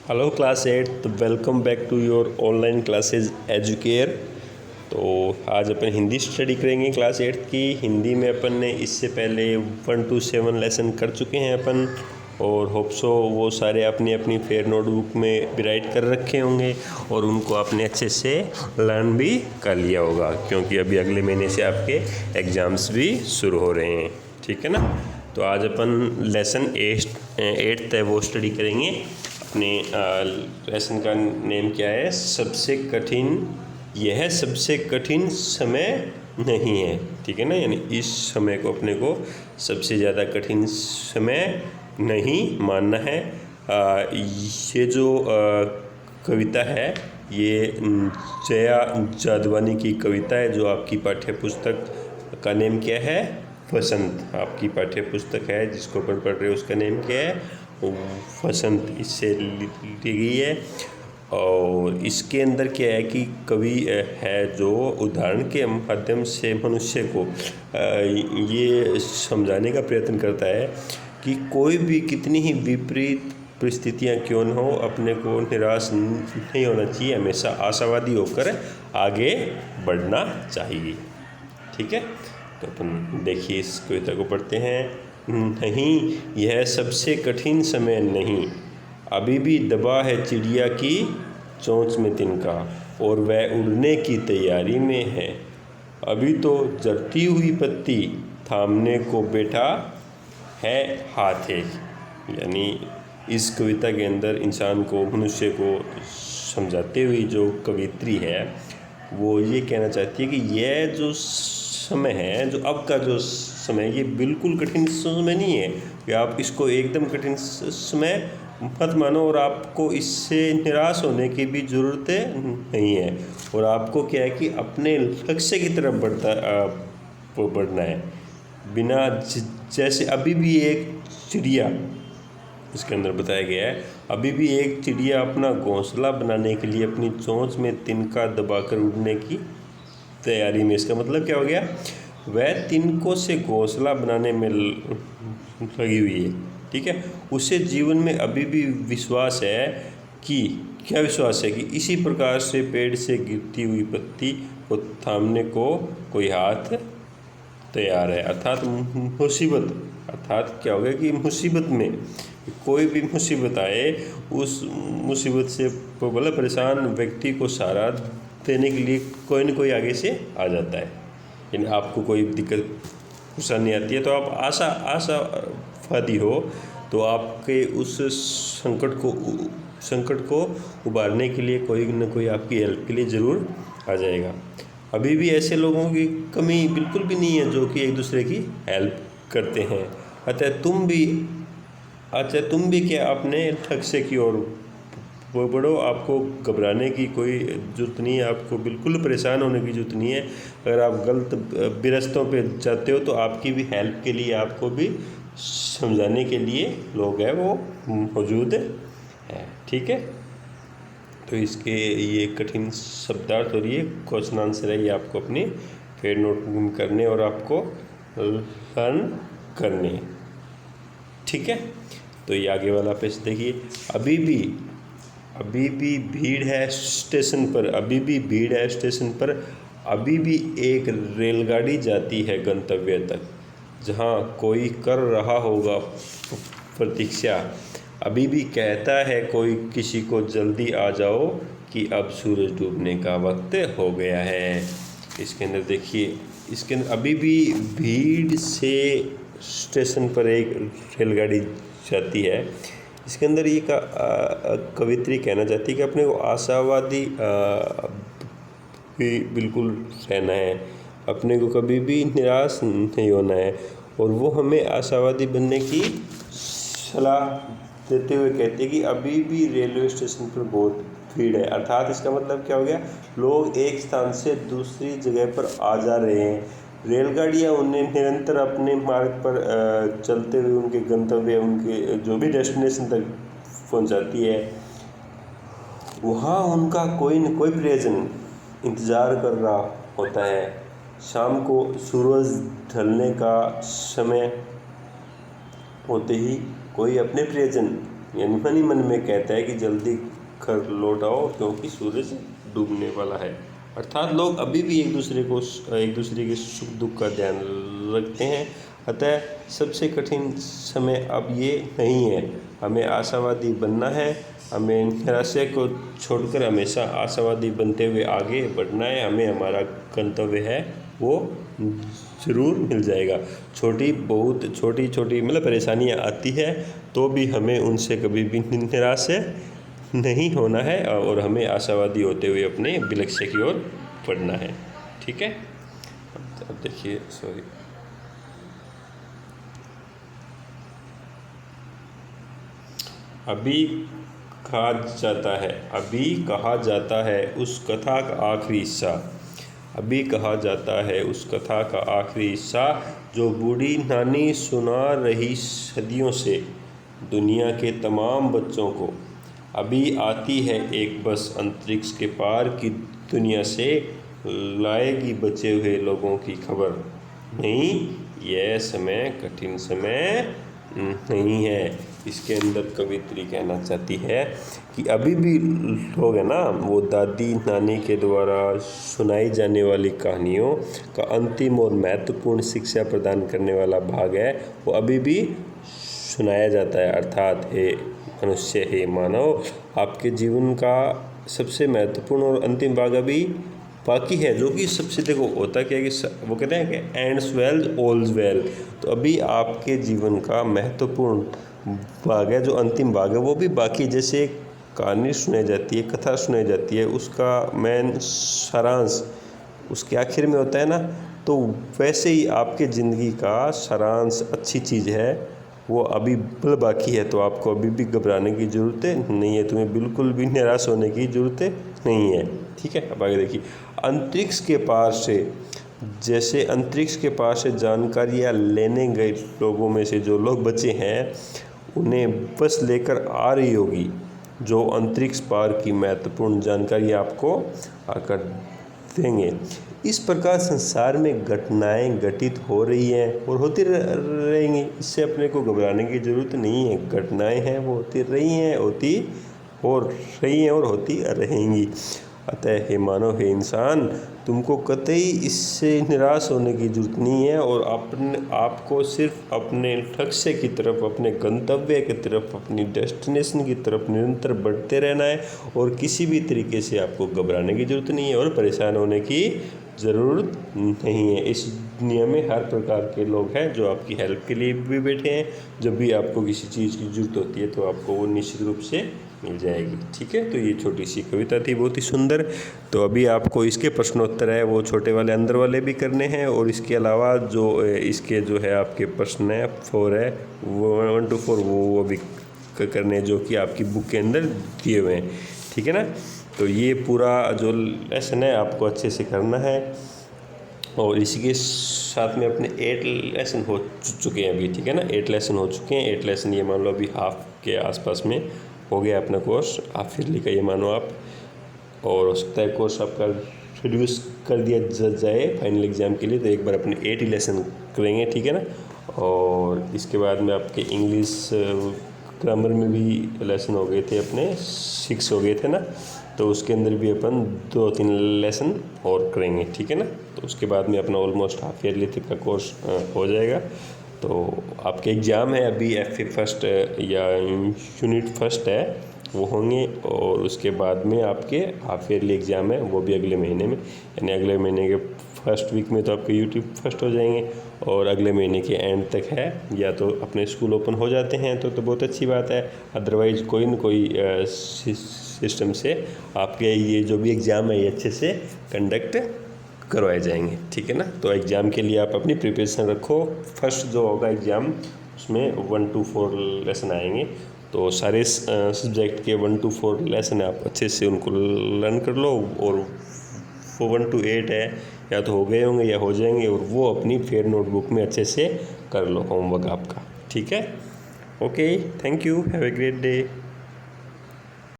Hello class 8, तो welcome back to your online classes Educare. तो आज अपन हिंदी स्टडी करेंगे क्लास 8 की। हिंदी में अपन ने इससे पहले 1 to 7 लेसन कर चुके हैं अपन, और होप सो वो सारे अपनी अपनी फेयर नोटबुक में भी राइट कर रखे होंगे और उनको आपने अच्छे से लर्न भी कर लिया होगा, क्योंकि अभी अगले महीने से आपके एग्ज़ाम्स भी शुरू हो रहे हैं। ठीक है ना। तो आज अपन लेसन 8 है वो स्टडी करेंगे। अपने लेसन का नेम क्या है? सबसे कठिन, यह सबसे कठिन समय नहीं है। ठीक है ना, यानी इस समय को अपने को सबसे ज़्यादा कठिन समय नहीं मानना है। ये जो कविता है ये जया जादवानी की कविता है, जो आपकी पाठ्य पुस्तक का नेम क्या है? वसंत। आपकी पाठ्य पुस्तक है जिसको अपन पढ़ रहे हो उसका नेम क्या है? वसंत। इससे लिखी गई है। और इसके अंदर क्या है कि कवि है जो उदाहरण के माध्यम से मनुष्य को ये समझाने का प्रयत्न करता है कि कोई भी कितनी ही विपरीत परिस्थितियाँ क्यों न हो, अपने को निराश नहीं होना चाहिए, हमेशा आशावादी होकर आगे बढ़ना चाहिए। ठीक है, तो अपन देखिए इस कविता को पढ़ते हैं। नहीं, यह सबसे कठिन समय नहीं, अभी भी दबा है चिड़िया की चोंच में तिनका, और वह उड़ने की तैयारी में है। अभी तो जलती हुई पत्ती थामने को बैठा है हाथे। यानी इस कविता के अंदर इंसान को, मनुष्य को समझाते हुए जो कवित्री है वो ये कहना चाहती है कि यह जो समय है, जो अब का जो समय, ये बिल्कुल कठिन समय नहीं है कि आप इसको एकदम कठिन समय मत मानो, और आपको इससे निराश होने की भी ज़रूरत नहीं है। और आपको क्या है कि अपने लक्ष्य की तरफ बढ़ना है। बिना जैसे अभी भी एक चिड़िया, इसके अंदर बताया गया है, अभी भी एक चिड़िया अपना घोंसला बनाने के लिए अपनी चोंच में तिनका दबाकर उड़ने की तैयारी में। इसका मतलब क्या हो गया? वह तिनकों से घोंसला बनाने में लगी हुई है। ठीक है, उसे जीवन में अभी भी विश्वास है कि, क्या विश्वास है कि इसी प्रकार से पेड़ से गिरती हुई पत्ती को थामने को कोई हाथ तैयार है। अर्थात मुसीबत, अर्थात क्या हो गया कि मुसीबत में, कोई भी मुसीबत आए, उस मुसीबत से भला परेशान व्यक्ति को सहारा देने के लिए कोई न कोई आगे से आ जाता है। यानी आपको कोई दिक्कत परेशानी आती है तो आप आशावादी हो, तो आपके उस संकट को उबारने के लिए कोई न कोई आपकी हेल्प के लिए ज़रूर आ जाएगा। अभी भी ऐसे लोगों की कमी बिल्कुल भी नहीं है जो कि एक दूसरे की हेल्प करते हैं। अतः तुम भी क्या अपने लक्ष्य की ओर बढ़ो। आपको घबराने की कोई ज़रूरत नहीं है, आपको बिल्कुल परेशान होने की ज़रूरत नहीं है। अगर आप गलत रास्तों पे जाते हो तो आपकी भी हेल्प के लिए, आपको भी समझाने के लिए लोग हैं वो मौजूद है। ठीक है, तो इसके ये कठिन शब्दार्थ और ये क्वेश्चन आंसर है, ये आपको अपनी फेयर नोट करने और आपको लर्न करने। ठीक है, तो ये आगे वाला पेज देखिए। अभी भी भीड़ है स्टेशन पर, अभी भी भीड़ है स्टेशन पर, अभी भी एक रेलगाड़ी जाती है गंतव्य तक, जहाँ कोई कर रहा होगा प्रतीक्षा। अभी भी कहता है कोई किसी को, जल्दी आ जाओ कि अब सूरज डूबने का वक्त हो गया है। इसके अंदर देखिए, इसके अंदर अभी भी भीड़ से स्टेशन पर एक रेलगाड़ी जाती है। इसके अंदर ये कवित्री कहना चाहती है कि अपने को आशावादी भी बिल्कुल रहना है, अपने को कभी भी निराश नहीं होना है, और वो हमें आशावादी बनने की सलाह देते हुए कहते हैं कि अभी भी रेलवे स्टेशन पर बहुत भीड़ है। अर्थात इसका मतलब क्या हो गया? लोग एक स्थान से दूसरी जगह पर आ जा रहे हैं। रेलगाड़ियाँ उन्हें निरंतर अपने मार्ग पर चलते हुए उनके गंतव्य, उनके जो भी डेस्टिनेशन तक पहुंचाती है। वहाँ उनका कोई न कोई प्रियजन इंतज़ार कर रहा होता है। शाम को सूरज ढलने का समय होते ही कोई अपने प्रियजन यानी मन ही मन में कहता है कि जल्दी घर लौट आओ क्योंकि सूरज डूबने वाला है। अर्थात लोग अभी भी एक दूसरे के सुख दुख का ध्यान रखते हैं। अतः सबसे कठिन समय अब ये नहीं है। हमें आशावादी बनना है। हमें निराशा को छोड़कर हमेशा आशावादी बनते हुए आगे बढ़ना है। हमें हमारा गंतव्य है वो ज़रूर मिल जाएगा। बहुत छोटी मतलब परेशानियाँ आती है तो भी हमें उनसे कभी भी निराश नहीं होना है और हमें आशावादी होते हुए अपने लक्ष्य की ओर बढ़ना है। ठीक है, अब देखिए अभी कहा जाता है उस कथा का आखिरी हिस्सा। अभी कहा जाता है उस कथा का आखिरी हिस्सा जो बूढ़ी नानी सुना रही सदियों से दुनिया के तमाम बच्चों को। अभी आती है एक बस अंतरिक्ष के पार की दुनिया से लाएगी बचे हुए लोगों की खबर। नहीं, यह समय कठिन समय नहीं है। इसके अंदर कवित्री कहना चाहती है कि अभी भी लोग है ना, वो दादी नानी के द्वारा सुनाई जाने वाली कहानियों का अंतिम और महत्वपूर्ण शिक्षा प्रदान करने वाला भाग है वो अभी भी सुनाया जाता है। अर्थात हे मनुष्य, हे मानव, आपके जीवन का सबसे महत्वपूर्ण और अंतिम भाग अभी बाकी है। जो कि सबसे देखो होता क्या है कि वो कहते हैं कि एंड्स वेल ऑल्स वेल। तो अभी आपके जीवन का महत्वपूर्ण भाग है, जो अंतिम भाग है वो भी बाकी। जैसे कहानी सुनाई जाती है, कथा सुनाई जाती है, उसका मेन सारांश उसके आखिर में होता है ना, तो वैसे ही आपके ज़िंदगी का सारांश अच्छी चीज़ है वो अभी बाकी है। तो आपको अभी भी घबराने की ज़रूरत नहीं है, तुम्हें बिल्कुल भी निराश होने की ज़रूरत नहीं है। ठीक है, अब आगे देखिए। अंतरिक्ष के पार से, जैसे अंतरिक्ष के पार से जानकारियाँ लेने गए लोगों में से जो लोग बचे हैं उन्हें बस लेकर आ रही होगी जो अंतरिक्ष पार की महत्वपूर्ण जानकारी आपको आकर देंगे। इस प्रकार संसार में घटनाएं घटित हो रही हैं और होती रहेंगी। इससे अपने को घबराने की ज़रूरत नहीं है। घटनाएं हैं वो होती रही हैं, और होती रहेंगी। अतः हे मानव, हे इंसान, तुमको कतई इससे निराश होने की ज़रूरत नहीं है और आपको सिर्फ अपने लक्ष्य की तरफ, अपने गंतव्य की तरफ, अपनी डेस्टिनेशन की तरफ निरंतर बढ़ते रहना है। और किसी भी तरीके से आपको घबराने की ज़रूरत नहीं है और परेशान होने की ज़रूरत नहीं है। इस दुनिया में हर प्रकार के लोग हैं जो आपकी हेल्प के लिए भी बैठे हैं। जब भी आपको किसी चीज़ की ज़रूरत होती है तो आपको वो निश्चित रूप से मिल जाएगी। ठीक है, तो ये छोटी सी कविता थी, बहुत ही सुंदर। तो अभी आपको इसके प्रश्नोत्तर है वो छोटे वाले अंदर वाले भी करने हैं और इसके अलावा इसके जो है आपके प्रश्न है 4 है वो 1 to 4 वो भी करने जो कि आपकी बुक के अंदर दिए हुए हैं। ठीक है ना, तो ये पूरा जो लेसन है आपको अच्छे से करना है। और इसी के साथ में अपने 8 लेसन हो चुके हैं अभी। ठीक है ना, 8 लेसन हो चुके हैं। 8 लेसन ये मान लो अभी हाफ के आसपास में हो गया अपना कोर्स, हाफ ईयरली का ये मानो आप। और हो सकता है कोर्स आपका रिड्यूस कर दिया जाए फाइनल एग्ज़ाम के लिए, तो एक बार अपने 8 ही लेसन करेंगे। ठीक है ना, और इसके बाद में आपके इंग्लिश ग्रामर में भी लेसन हो गए थे अपने 6 हो गए थे ना, तो उसके अंदर भी अपन 2-3 लेसन और करेंगे। ठीक है ना, तो उसके बाद में अपना ऑलमोस्ट हाफ ईयरली तक का कोर्स हो जाएगा। तो आपके एग्ज़ाम है अभी FA फर्स्ट या यूनिट फर्स्ट है वो होंगे, और उसके बाद में आपके हाफ ईयरली एग्ज़ाम है वो भी अगले महीने में, यानी अगले महीने के फर्स्ट वीक में तो आपके यूट्यूब फर्स्ट हो जाएंगे और अगले महीने के एंड तक है। या तो अपने स्कूल ओपन हो जाते हैं तो बहुत अच्छी बात है, अदरवाइज़ कोई न कोई सिस्टम से आपके ये जो भी एग्ज़ाम है ये अच्छे से कंडक्ट करवाए जाएंगे। ठीक है ना, तो एग्ज़ाम के लिए आप अपनी प्रिपरेशन रखो। फर्स्ट जो होगा एग्ज़ाम उसमें 1 to 4 लेसन आएंगे, तो सारे सब्जेक्ट के 1 to 4 लेसन आप अच्छे से उनको लर्न कर लो। और वो 1 to 8 है या तो हो गए होंगे या हो जाएंगे, और वो अपनी फेयर नोटबुक में अच्छे से कर लो होमवर्क आपका। ठीक है, okay, thank you, have a great day.